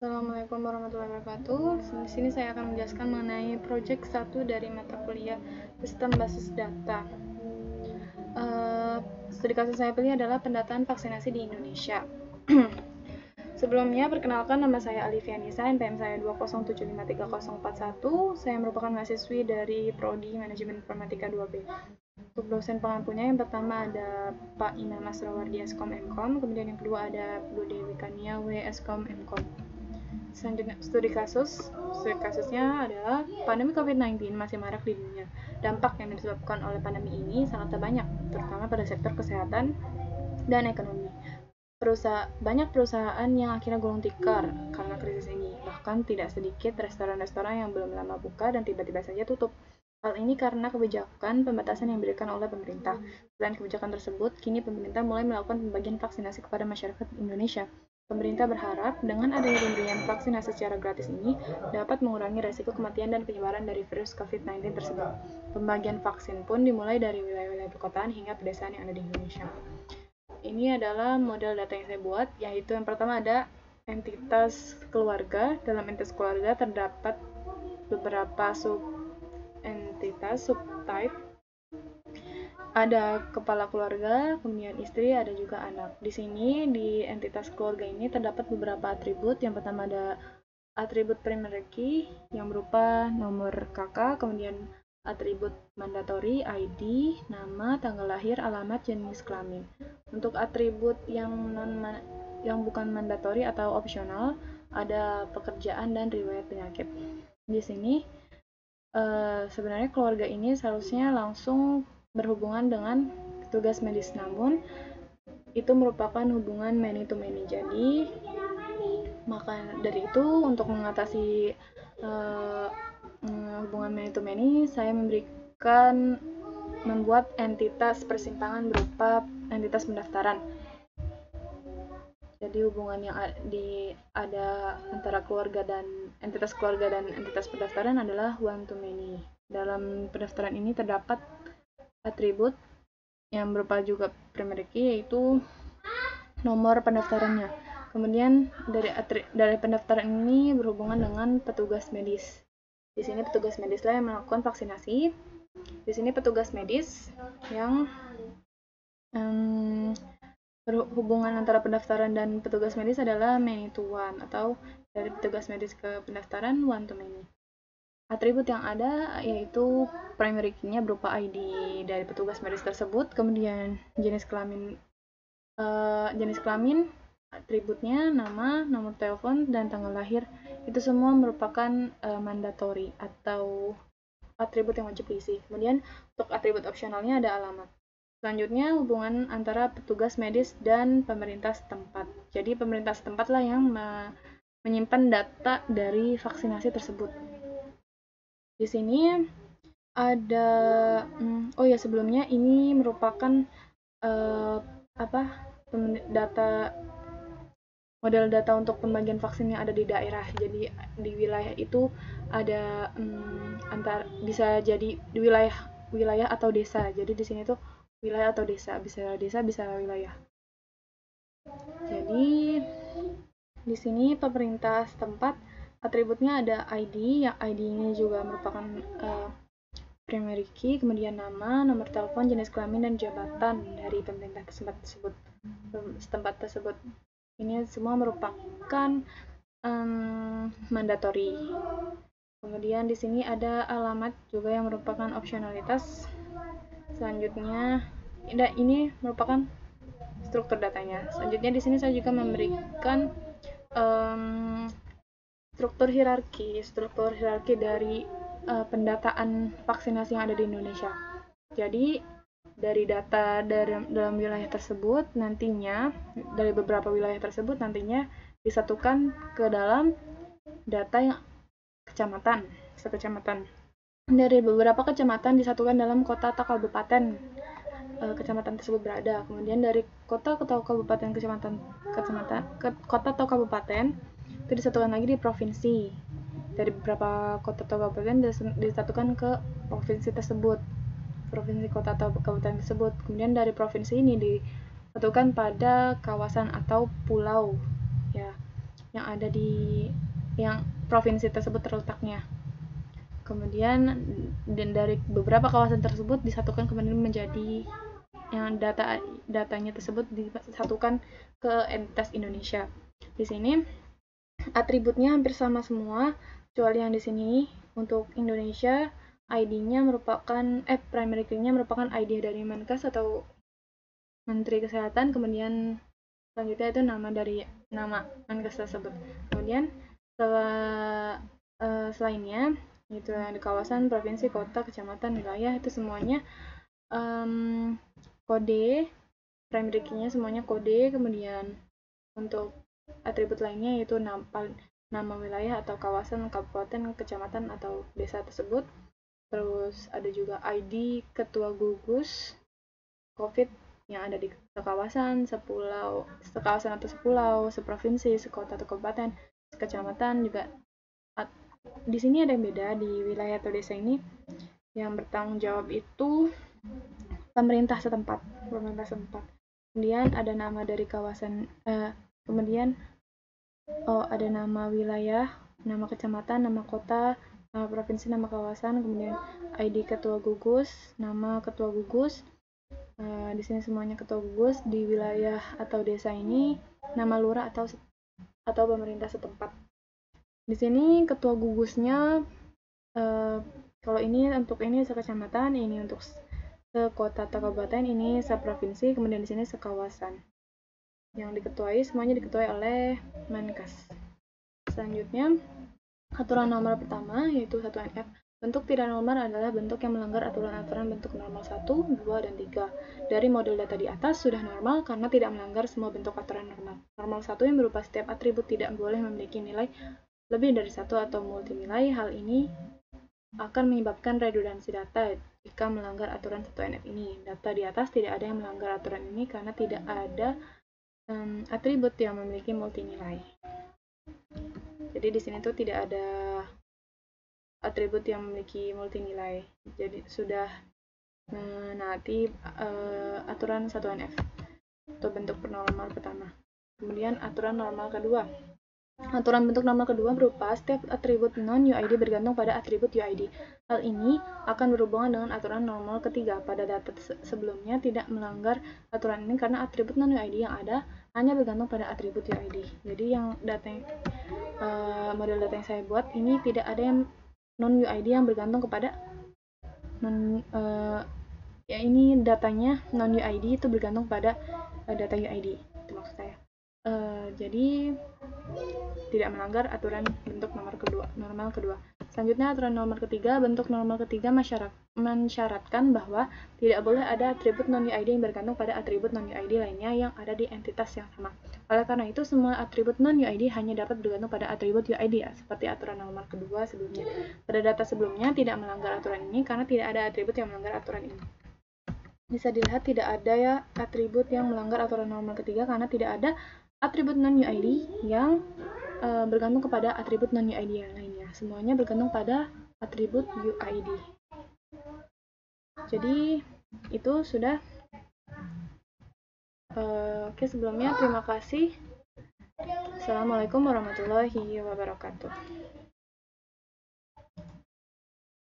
Assalamualaikum warahmatullahi wabarakatuh. Di sini saya akan menjelaskan mengenai proyek 1 dari mata kuliah Sistem Basis Data. Studi kasus saya pilih adalah pendataan vaksinasi di Indonesia. Sebelumnya, perkenalkan, nama saya Alivia Nisa, NPM saya 207534041. Saya merupakan mahasiswi dari Prodi Manajemen Informatika 2B. Untuk dosen pengampunya, yang pertama ada Pak Imam Asrawardi Eskom Mkom, kemudian yang kedua ada Bu Dewi Kania W Eskom Mkom. Selanjutnya, studi kasusnya adalah pandemi COVID-19 masih marak di dunia. Dampak yang disebabkan oleh pandemi ini sangat banyak, terutama pada sektor kesehatan dan ekonomi. Banyak perusahaan yang akhirnya gulung tikar karena krisis ini. Bahkan tidak sedikit restoran-restoran yang belum lama buka dan tiba-tiba saja tutup. Hal ini karena kebijakan pembatasan yang diberikan oleh pemerintah. Selain kebijakan tersebut, kini pemerintah mulai melakukan pembagian vaksinasi kepada masyarakat Indonesia. Pemerintah berharap dengan adanya pemberian vaksinasi secara gratis ini dapat mengurangi resiko kematian dan penyebaran dari virus COVID-19 tersebut. Pembagian vaksin pun dimulai dari wilayah-wilayah perkotaan hingga pedesaan yang ada di Indonesia. Ini adalah model data yang saya buat, yaitu yang pertama ada entitas keluarga. Dalam entitas keluarga terdapat beberapa subtype. Ada kepala keluarga, kemudian istri, ada juga anak. Di sini di entitas keluarga ini terdapat beberapa atribut. Yang pertama ada atribut primary key yang berupa nomor kakak, kemudian atribut mandatori, ID, nama, tanggal lahir, alamat, jenis kelamin. Untuk atribut yang bukan mandatori atau opsional, ada pekerjaan dan riwayat penyakit. Di sini sebenarnya keluarga ini seharusnya langsung berhubungan dengan tugas medis, namun itu merupakan hubungan many to many. Jadi maka dari itu, untuk mengatasi hubungan many to many, saya membuat entitas persimpangan berupa entitas pendaftaran. Jadi hubungan yang ada antara entitas keluarga dan entitas pendaftaran adalah one to many. Dalam pendaftaran ini terdapat atribut yang berupa juga primary key, yaitu nomor pendaftarannya. Kemudian dari pendaftaran ini berhubungan dengan petugas medis. Di sini petugas medislah yang melakukan vaksinasi. Di sini petugas medis yang hubungan antara pendaftaran dan petugas medis adalah many to one, atau dari petugas medis ke pendaftaran one to many. Atribut yang ada yaitu primary key-nya berupa ID dari petugas medis tersebut, kemudian jenis kelamin atributnya nama, nomor telepon, dan tanggal lahir. Itu semua merupakan mandatori atau atribut yang wajib diisi. Kemudian untuk atribut opsionalnya ada alamat. Selanjutnya, hubungan antara petugas medis dan pemerintah setempat. Jadi pemerintah setempatlah yang menyimpan data dari vaksinasi tersebut. Di sini ada sebelumnya ini merupakan model data untuk pembagian vaksin yang ada di daerah. Jadi di wilayah itu ada bisa jadi di wilayah atau desa. Jadi di sini tuh wilayah atau desa, bisa wilayah. Jadi di sini pemerintah setempat atributnya ada ID, yang ID ini juga merupakan primary key, kemudian nama, nomor telepon, jenis kelamin, dan jabatan dari pemerintah setempat tersebut. Ini semua merupakan mandatori. Kemudian di sini ada alamat juga yang merupakan opsionalitas. Selanjutnya, ini merupakan struktur datanya. Selanjutnya di sini saya juga memberikan struktur hierarki dari pendataan vaksinasi yang ada di Indonesia. Jadi dari data dalam wilayah tersebut nantinya, dari beberapa wilayah tersebut nantinya disatukan ke dalam data yang sekecamatan. Dari beberapa kecamatan disatukan dalam kota atau kabupaten kecamatan tersebut berada. Kemudian dari kota atau kabupaten kota atau kabupaten itu disatukan lagi di provinsi. Dari beberapa kota atau kabupaten disatukan ke provinsi tersebut, provinsi kota atau kabupaten tersebut. Kemudian dari provinsi ini disatukan pada kawasan atau pulau, ya. yang ada di yang provinsi tersebut terletaknya. Kemudian dan dari beberapa kawasan tersebut disatukan kemudian menjadi yang datanya tersebut disatukan ke entitas Indonesia. Di sini atributnya hampir sama semua, kecuali yang di sini untuk Indonesia ID-nya merupakan primary key-nya merupakan ID dari Menkes atau Menteri Kesehatan, kemudian selanjutnya itu nama dari nama Menkes tersebut. Kemudian setelah selainnya itu yang di kawasan, provinsi, kota, kecamatan, wilayah itu semuanya kode primary key-nya semuanya kode. Kemudian untuk atribut lainnya yaitu nama wilayah atau kawasan, kabupaten, kecamatan atau desa tersebut. Terus ada juga ID ketua gugus COVID yang ada di sekawasan, sekawasan atau sepulau, seprovinsi, sekota atau kabupaten, kecamatan juga. Di sini ada yang beda di wilayah atau desa ini. Yang bertanggung jawab itu pemerintah setempat. Kemudian ada nama dari kawasan, kemudian ada nama wilayah, nama kecamatan, nama kota, nama provinsi, nama kawasan, kemudian ID ketua gugus, nama ketua gugus. Di sini semuanya ketua gugus. Di wilayah atau desa ini nama lurah atau pemerintah setempat. Di sini ketua gugusnya kalau ini untuk ini sekecamatan, ini untuk sekota atau kabupaten, ini seprovinsi, kemudian di sini sekawasan. Yang diketuai semuanya diketuai oleh Menkes. Selanjutnya aturan normal pertama yaitu 1NF. Bentuk tidak normal adalah bentuk yang melanggar aturan-aturan bentuk normal 1, 2, dan 3. Dari model data di atas sudah normal karena tidak melanggar semua bentuk aturan normal. Normal 1 yang berupa setiap atribut tidak boleh memiliki nilai lebih dari 1 atau multi nilai. Hal ini akan menyebabkan redundansi data jika melanggar aturan 1NF ini. Data di atas tidak ada yang melanggar aturan ini karena tidak ada atribut yang memiliki multi nilai. Jadi di sini tuh tidak ada atribut yang memiliki multi nilai. Jadi sudah menaati aturan 1NF atau bentuk normal pertama. Kemudian aturan normal kedua. Aturan bentuk normal kedua berupa setiap atribut non-UID bergantung pada atribut UID. Hal ini akan berhubungan dengan aturan normal ketiga. Pada data sebelumnya tidak melanggar aturan ini karena atribut non-UID yang ada hanya bergantung pada atribut UID. Jadi yang model data yang saya buat ini tidak ada yang non-UID yang bergantung kepada ini datanya non-UID itu bergantung pada data UID. Itu maksud saya. Jadi tidak melanggar aturan bentuk normal kedua. Selanjutnya aturan normal ketiga. Bentuk normal ketiga mensyaratkan bahwa tidak boleh ada atribut non-UID yang bergantung pada atribut non-UID lainnya yang ada di entitas yang sama. Oleh karena itu, semua atribut non-UID hanya dapat bergantung pada atribut UID seperti aturan normal kedua sebelumnya. Pada data sebelumnya tidak melanggar aturan ini karena tidak ada atribut yang melanggar aturan ini. Bisa dilihat tidak ada atribut yang melanggar aturan normal ketiga karena tidak ada atribut non-UID yang bergantung kepada atribut non-UID yang lainnya. Semuanya bergantung pada atribut UID. Jadi itu sudah. Oke, sebelumnya terima kasih. Assalamualaikum warahmatullahi wabarakatuh.